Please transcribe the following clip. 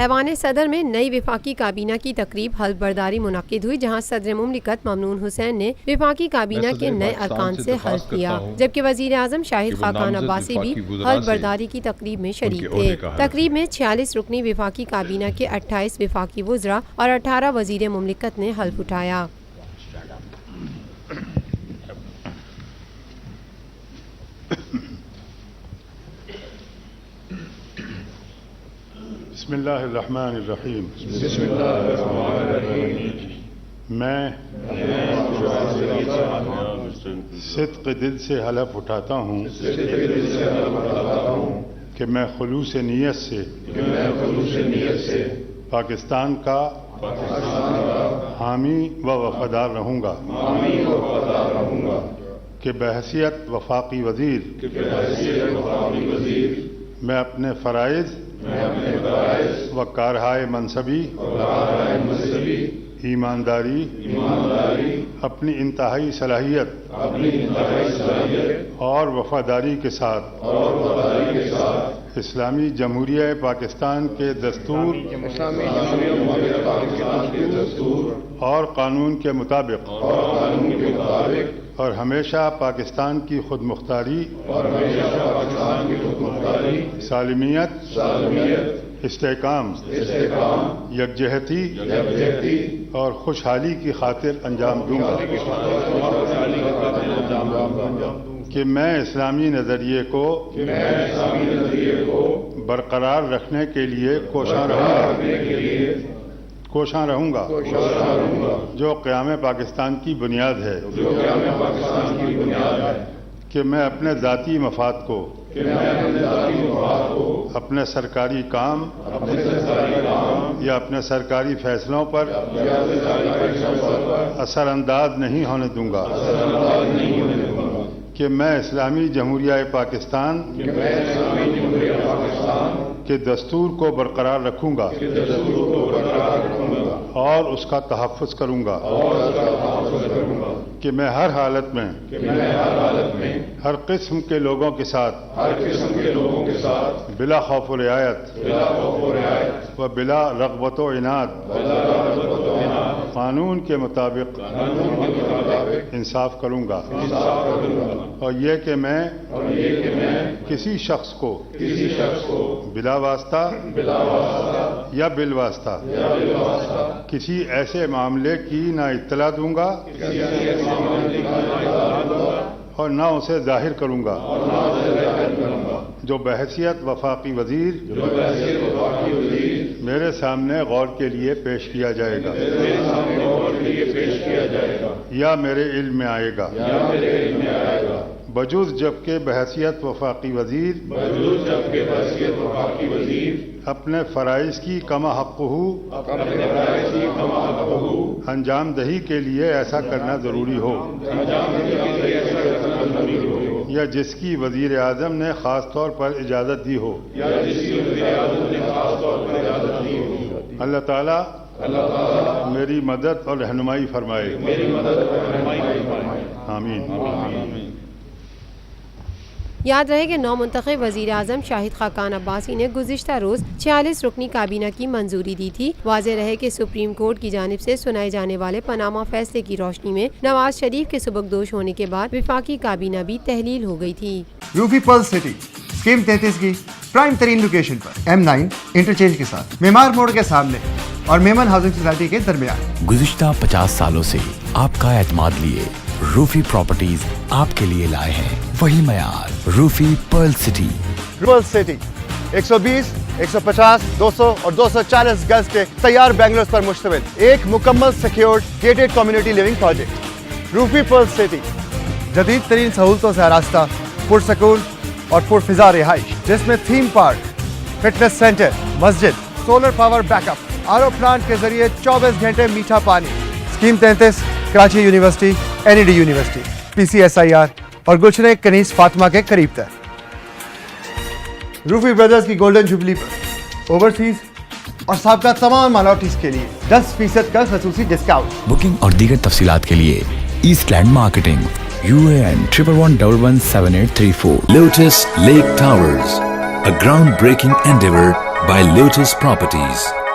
ایوان صدر میں نئی وفاقی کابینہ کی تقریب حلف برداری منعقد ہوئی، جہاں صدر مملکت ممنون حسین نے وفاقی کابینہ کے نئے ارکان سے حلف کیا، جبکہ وزیر اعظم شاہد خاقان عباسی بھی حلف برداری کی تقریب میں شریک تھے۔ تقریب میں 46 رکنی وفاقی کابینہ کے 28 وفاقی وزراء اور 18 وزیر مملکت نے حلف اٹھایا۔ بسم اللہ الرحمن الرحیم۔ بسم اللہ الرحمن الرحیم۔ میں صدق دل سے حلف اٹھاتا ہوں کہ میں خلوص نیت سے پاکستان کا حامی و وفادار رہوں گا کہ بحیثیت وفاقی وزیر میں اپنے فرائض و کارہائے منصبی ایمانداری اپنی انتہائی صلاحیت اور وفاداری کے ساتھ اسلامی جمہوریہ پاکستان کے دستور اور قانون کے مطابق اور ہمیشہ پاکستان کی خود مختاری، سالمیت، استحکام، یکجہتی اور خوشحالی کی خاطر انجام دوں گا کہ میں اسلامی نظریے کو برقرار رکھنے کے لیے کوشاں رہوں گا جو قیام پاکستان کی بنیاد ہے، کہ میں اپنے ذاتی مفاد کو اپنے سرکاری کام یا اپنے سرکاری فیصلوں پر اثر انداز نہیں ہونے دوں گا، کہ میں اسلامی جمہوریہ پاکستان کے دستور کو برقرار رکھوں گا اور اس کا تحفظ کروں گا، کہ میں ہر حالت میں ہر قسم کے لوگوں کے ساتھ بلا خوف و رعایت و بلا رغبت و عناد قانون کے مطابق انصاف کروں گا، اور یہ کہ میں کسی شخص کو بلا واسطہ یا بالواسطہ کسی ایسے معاملے کی نہ اطلاع دوں گا اور نہ اسے ظاہر کروں گا جو بحیثیت وفاقی وزیر میرے سامنے غور کے لیے پیش کیا جائے گا یا میرے علم میں آئے گا، بجز جبکہ بحیثیت وفاقی وزیر اپنے فرائض کی کما حقہ انجام دہی کے لیے ایسا کرنا ضروری ہو، یا جس کی وزیر اعظم نے خاص طور پر اجازت دی ہو۔ اللہ تعالیٰ میری مدد اور رہنمائی فرمائے، آمین۔ یاد رہے کہ نو منتخب وزیر اعظم شاہد خاقان عباسی نے گزشتہ روز 46 رکنی کابینہ کی منظوری دی تھی۔ واضح رہے کہ سپریم کورٹ کی جانب سے سنائے جانے والے پاناما فیصلے کی روشنی میں نواز شریف کے سبکدوش ہونے کے بعد وفاقی کابینہ بھی تحلیل ہو گئی تھی۔ روفی پرل سٹی اسکیم 33 کی پرائم ترین لوکیشن پر M9 انٹرچینج کے ساتھ معمار موڑ کے سامنے اور میمن ہاؤسنگ سوسائٹی کے درمیان۔ گزشتہ 50 سالوں سے آپ کا اعتماد لیے روفی پراپرٹیز آپ کے لیے لائے ہیں وہی معیار، روفی پرل سٹی۔ پرل سٹی 120، 150، 200 اور 240 گز کے تیار بنگلوز پر مشتمل ایک مکمل secured gated community living project. Rufi Pearl City جدید ترین سہولتوں سے آراستہ، پرسکون اور پرفضا رہائش، جس میں تھیم پارک، فٹنس سینٹر، مسجد، solar power backup, R O plant کے ذریعے 24 گھنٹے میٹھا پانی۔ Scheme 33 Karachi university, NED university, PCSIR اور گلشن کنیز فاطمہ کے قریب تر۔ روفی بردرز کی گولڈن جوبلی پر اوورسیز اور سابقہ تمام مائنورٹیز کے لیے 10% کا خصوصی ڈسکاؤنٹ۔ بکنگ اور دیگر تفصیلات کے لیے East Land Marketing, UAN 11117834۔ Lotus Lake Towers, a groundbreaking endeavor by Lotus Properties.